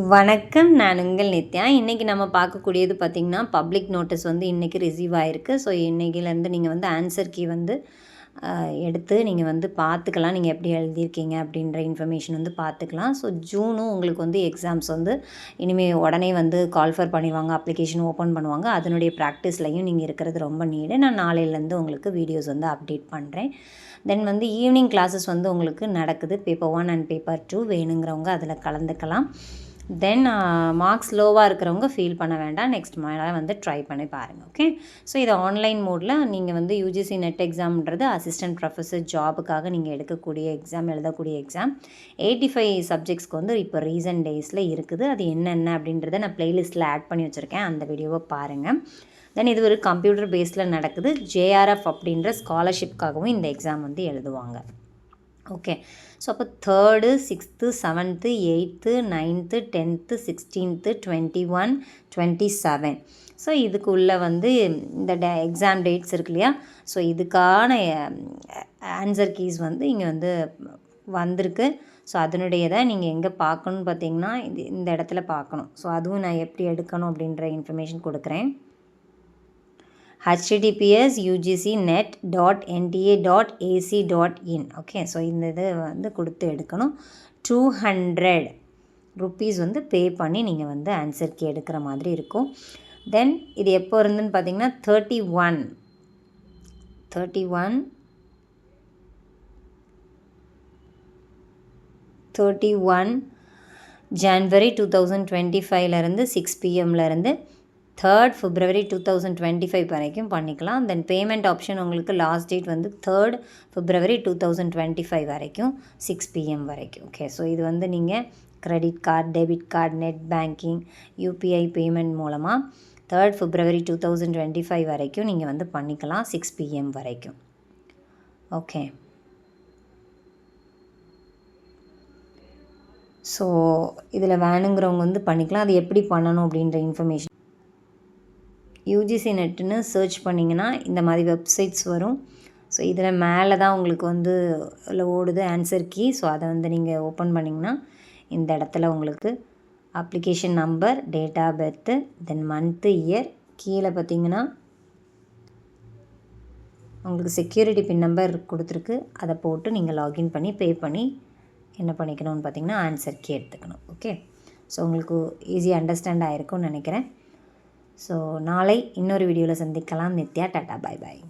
வணக்கம். நான் உங்கள் நித்யா. இன்றைக்கி நம்ம பார்க்கக்கூடியது பார்த்திங்கன்னா, பப்ளிக் நோட்டீஸ் வந்து இன்றைக்கி ரிசீவ் ஆகிருக்கு. ஸோ இன்றைக்கிலேருந்து நீங்கள் வந்து ஆன்சர் கீ வந்து எடுத்து நீங்கள் வந்து பார்த்துக்கலாம். நீங்கள் எப்படி எழுதியிருக்கீங்க அப்படின்ற இன்ஃபர்மேஷன் வந்து பார்த்துக்கலாம். ஸோ ஜூனும் உங்களுக்கு வந்து எக்ஸாம்ஸ் வந்து இனிமேல் உடனே வந்து கால்ஃபர் பண்ணிடுவாங்க, அப்ளிகேஷன் ஓப்பன் பண்ணுவாங்க. அதனுடைய ப்ராக்டிஸ்லையும் நீங்கள் இருக்கிறது ரொம்ப நீடு. நான் நாளையிலேருந்து உங்களுக்கு வீடியோஸ் வந்து அப்டேட் பண்ணுறேன். தென் வந்து ஈவினிங் கிளாஸஸ் வந்து உங்களுக்கு நடக்குது. பேப்பர் 1 அண்ட் பேப்பர் 2 வேணுங்கிறவங்க அதில் கலந்துக்கலாம். தென் மார்க்ஸ் லோவாக இருக்கிறவங்க ஃபீல் பண்ண வேண்டாம். நெக்ஸ்ட் மேலே வந்து ட்ரை பண்ணி பாருங்கள். ஓகே. ஸோ இது ஆன்லைன் மோடில் நீங்கள் வந்து யூஜிசி நெட் எக்ஸாம்ன்றது அசிஸ்டன்ட் ப்ரொஃபஸர் ஜாபுக்காக நீங்கள் எழுதக்கூடிய எக்ஸாம் 85 சப்ஜெக்ட்ஸ்க்கு வந்து இப்போ ரீசன்ட் டேஸில் இருக்குது. அது என்னென்ன அப்படின்றத நான் ப்ளேலிஸ்ட்டில் ஆட் பண்ணி வச்சுருக்கேன். அந்த வீடியோவை பாருங்கள். தென் இது ஒரு கம்ப்யூட்டர் பேஸில் நடக்குது. JRF அப்படின்ற ஸ்காலர்ஷிப்காகவும் இந்த எக்ஸாம் வந்து எழுதுவாங்க. ஓகே. ஸோ அப்போ 3rd, 6th, 7th, 8th, 9th, 10th, 16th, 21, 27. So இதுக்குள்ளே வந்து இந்த எக்ஸாம் டேட்ஸ் இருக்கு இல்லையா? ஸோ இதுக்கான ஆன்சர் கீஸ் வந்து இங்கே வந்து வந்திருக்கு. ஸோ அதனுடையதை நீங்கள் எங்கே பார்க்கணுன்னு பார்த்தீங்கன்னா இந்த இடத்துல பார்க்கணும். ஸோ அதுவும் நான் எப்படி எடுக்கணும் அப்படின்ற இன்ஃபர்மேஷன் கொடுக்குறேன். https://ugcnet.nta.ac.in. ஓகே. ஸோ இந்த இது வந்து கொடுத்து எடுக்கணும். 200 rupees வந்து பே பண்ணி நீங்கள் வந்து ஆன்சர் கீ எடுக்கிற மாதிரி இருக்கும். தென் இது எப்போ இருந்துன்னு பார்த்தீங்கன்னா 31 January 2025 6 PM 3rd February 2025 வரைக்கும் பண்ணிக்கலாம். தென் பேமெண்ட் ஆப்ஷன் உங்களுக்கு லாஸ்ட் டேட் வந்து 3rd February 2025 வரைக்கும் 6 PM வரைக்கும். ஓகே. ஸோ இது வந்து நீங்கள் credit card, debit card, net banking, UPI payment மூலமாக 3rd February 2025 வரைக்கும் நீங்கள் வந்து பண்ணிக்கலாம். 6 PM வரைக்கும். ஓகே. ஸோ இதில் வேணுங்கிறவங்க வந்து பண்ணிக்கலாம். அது எப்படி பண்ணணும் அப்படின்ற இன்ஃபர்மேஷன் யூஜிசி நெட்டுன்னு சர்ச் பண்ணிங்கன்னா இந்த மாதிரி வெப்சைட்ஸ் வரும். ஸோ இதில் மேலே தான் உங்களுக்கு வந்து ஓடுது ஆன்சர் கீ. ஸோ அதை வந்து நீங்கள் ஓப்பன் பண்ணிங்கன்னா இந்த இடத்துல உங்களுக்கு application number, date of birth, then month, year, கீழே பார்த்தீங்கன்னா உங்களுக்கு செக்யூரிட்டி பின் நம்பர் கொடுத்துருக்கு. அதை போட்டு நீங்கள் லாகின் பண்ணி பே பண்ணி என்ன பண்ணிக்கணும்னு பார்த்தீங்கன்னா ஆன்சர் கீ எடுத்துக்கணும். ஓகே. ஸோ உங்களுக்கு ஈஸியாக அண்டர்ஸ்டாண்ட் ஆகிருக்கும்னு நினைக்கிறேன். ஸோ நாளை இன்னொரு வீடியோவில் சந்திக்கலாம். நித்யா. டாட்டா. Bye bye.